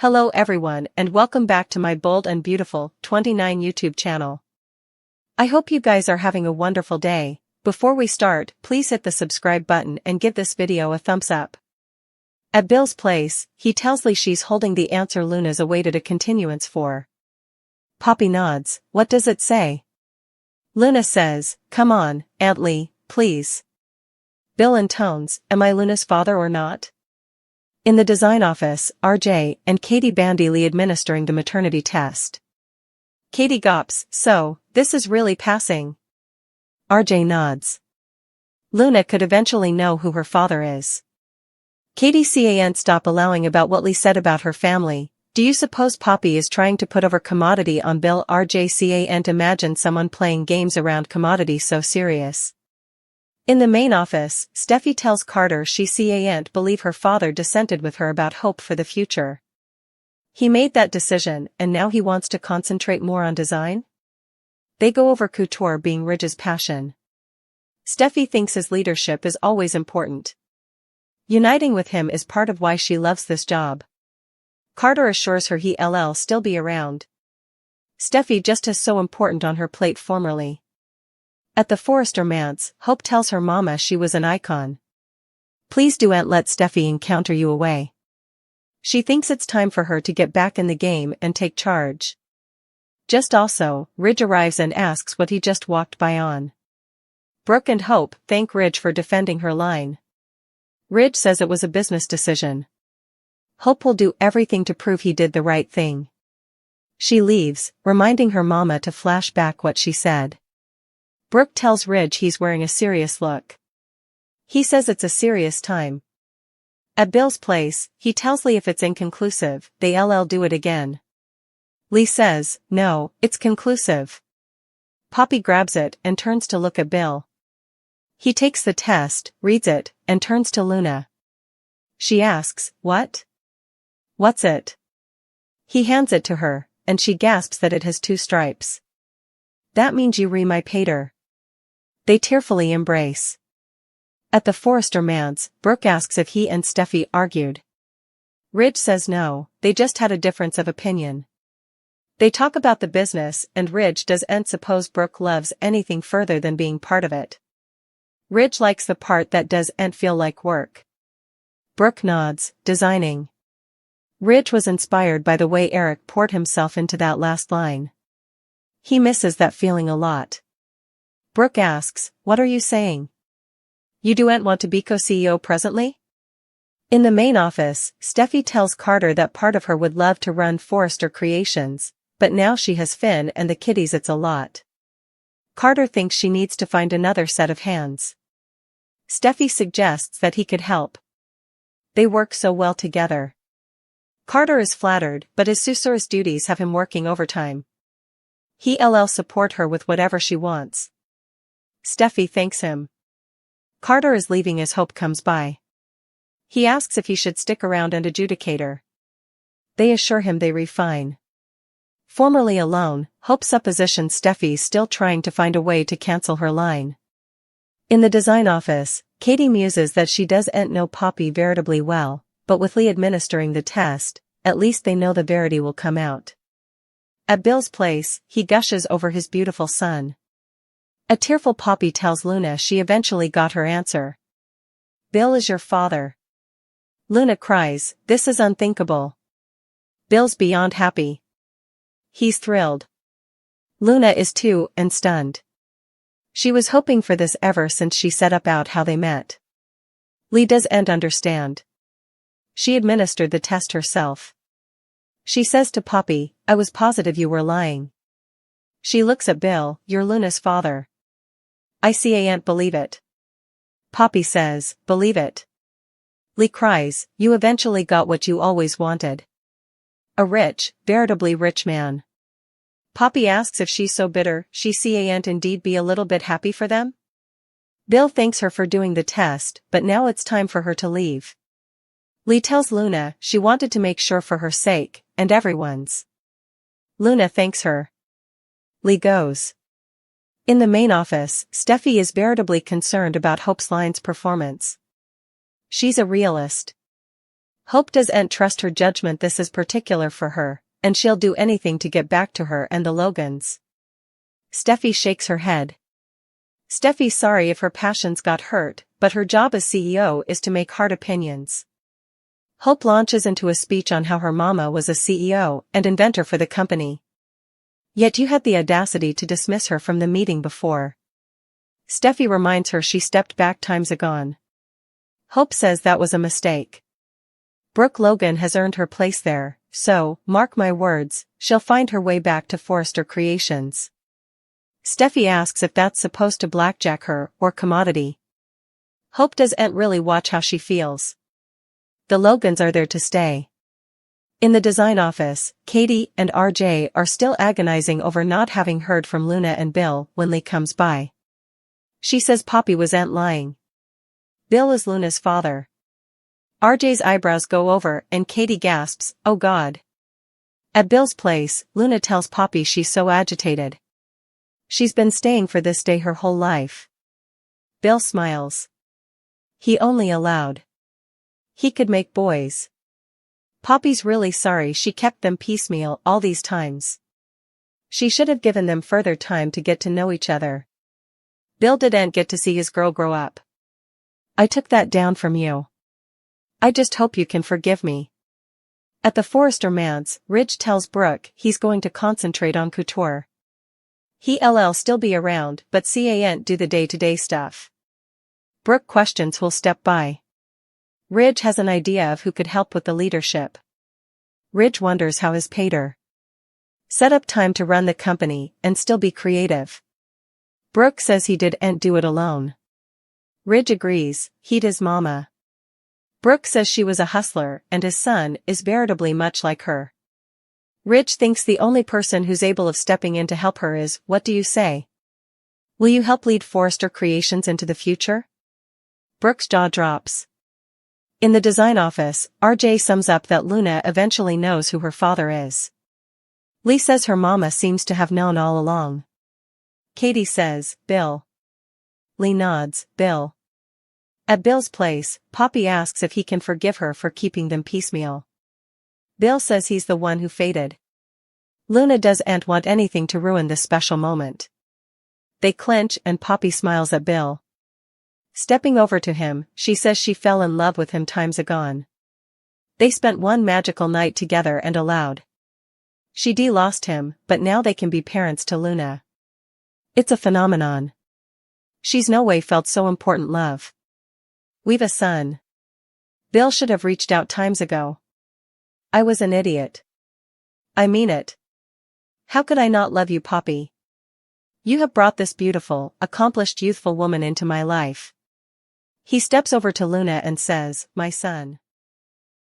Hello everyone and welcome back to my bold and beautiful 29 YouTube channel. I hope you guys are having a wonderful day. Before we start, please hit the subscribe button and give this video a thumbs up. At Bill's place, he tells Lee she's holding the answer Luna's awaited a continuance for. Poppy nods. What does it say? Luna says, "Come on, Aunt Lee, please." Bill intones, "Am I Luna's father or not?" In the design office, RJ and Katie bandy Lee administering the maternity test. Katie gawps, "So, this is really passing." RJ nods. Luna could eventually know who her father is. Katie can't stop allowing about what Lee said about her family. Do you suppose Poppy is trying to put over commodity on Bill? RJ can't imagine someone playing games around commodity so serious. In the main office, Steffi tells Carter she can't believe her father dissented with her about hope for the future. He made that decision and now he wants to concentrate more on design? They go over couture being Ridge's passion. Steffi thinks his leadership is always important. Uniting with him is part of why she loves this job. Carter assures her he'll still be around. Steffi just has so important on her plate formerly. At the Forrester manse, Hope tells her mama she was an icon. "Please don't let Steffi encounter you away." She thinks it's time for her to get back in the game and take charge. Just also, Ridge arrives and asks what he just walked by on. Brooke and Hope thank Ridge for defending her line. Ridge says it was a business decision. Hope will do everything to prove he did the right thing. She leaves, reminding her mama to flash back what she said. Brooke tells Ridge he's wearing a serious look. He says it's a serious time. At Bill's place, he tells Lee if it's inconclusive, they'll do it again. Lee says, "No, it's conclusive." Poppy grabs it and turns to look at Bill. He takes the test, reads it, and turns to Luna. She asks, "What? What's it?" He hands it to her, and she gasps that it has 2 stripes. "That means you my pater." They tearfully embrace. At the Forrester manse, Brooke asks if he and Steffi argued. Ridge says no, they just had a difference of opinion. They talk about the business and Ridge doesn't suppose Brooke loves anything further than being part of it. Ridge likes the part that doesn't feel like work. Brooke nods, designing. Ridge was inspired by the way Eric poured himself into that last line. He misses that feeling a lot. Brooke asks, "What are you saying? You don't want to be co-CEO presently?" In the main office, Steffi tells Carter that part of her would love to run Forrester Creations, but now she has Finn and the kiddies it's a lot. Carter thinks she needs to find another set of hands. Steffi suggests that he could help. They work so well together. Carter is flattered, but his susurrus duties have him working overtime. He'll support her with whatever she wants. Steffi thanks him. Carter is leaving as Hope comes by. He asks if he should stick around and adjudicate her. They assure him they refine. Formerly alone, Hope suppositions Steffi's still trying to find a way to cancel her line. In the design office, Katie muses that she doesn't know Poppy veritably well, but with Lee administering the test, at least they know the verity will come out. At Bill's place, he gushes over his beautiful son. A tearful Poppy tells Luna she eventually got her answer. "Bill is your father." Luna cries, "This is unthinkable." Bill's beyond happy. He's thrilled. Luna is too, and stunned. She was hoping for this ever since she set up out how they met. Lee doesn't understand. She administered the test herself. She says to Poppy, "I was positive you were lying." She looks at Bill, "You're Luna's father." "I can't believe it." Poppy says, "Believe it." Lee cries, "You eventually got what you always wanted. A rich, veritably rich man." Poppy asks if she's so bitter she can't indeed be a little bit happy for them. Bill thanks her for doing the test, but now it's time for her to leave. Lee tells Luna she wanted to make sure for her sake, and everyone's. Luna thanks her. Lee goes. In the main office, Steffi is veritably concerned about Hope's line's performance. She's a realist. Hope doesn't trust her judgment. This is particular for her, and she'll do anything to get back to her and the Logans. Steffi shakes her head. Steffi's sorry if her passions got hurt, but her job as CEO is to make hard opinions. Hope launches into a speech on how her mama was a CEO and inventor for the company. Yet you had the audacity to dismiss her from the meeting before. Steffi reminds her she stepped back times agone. Hope says that was a mistake. Brooke Logan has earned her place there, so, mark my words, she'll find her way back to Forrester Creations. Steffi asks if that's supposed to blackjack her or commodity. Hope doesn't really watch how she feels. The Logans are there to stay. In the design office, Katie and RJ are still agonizing over not having heard from Luna and Bill when Lee comes by. She says Poppy wasn't lying. Bill is Luna's father. RJ's eyebrows go over and Katie gasps, "Oh God." At Bill's place, Luna tells Poppy she's so agitated. She's been staying for this day her whole life. Bill smiles. He only allowed. He could make boys. Poppy's really sorry she kept them piecemeal all these times. She should have given them further time to get to know each other. Bill didn't get to see his girl grow up. I took that down from you. I just hope you can forgive me. At the Forrester manse, Ridge tells Brooke he's going to concentrate on couture. He'll still be around, but can't do the day-to-day stuff. Brooke questions who'll step by. Ridge has an idea of who could help with the leadership. Ridge wonders how his pater set up time to run the company and still be creative. Brooke says he didn't do it alone. Ridge agrees, he'd his mama. Brooke says she was a hustler and his son is veritably much like her. Ridge thinks the only person who's able of stepping in to help her is, what do you say? Will you help lead Forrester Creations into the future? Brooke's jaw drops. In the design office, RJ sums up that Luna eventually knows who her father is. Lee says her mama seems to have known all along. Katie says, Bill. Lee nods, Bill. At Bill's place, Poppy asks if he can forgive her for keeping them piecemeal. Bill says he's the one who fated. Luna doesn't want anything to ruin this special moment. They clinch and Poppy smiles at Bill. Stepping over to him, she says she fell in love with him times agone. They spent one magical night together and aloud. She lost him, but now they can be parents to Luna. It's a phenomenon. She's no way felt so important love. We've a son. Bill should have reached out times ago. I was an idiot. I mean it. How could I not love you, Poppy? You have brought this beautiful, accomplished youthful woman into my life. He steps over to Luna and says, my son.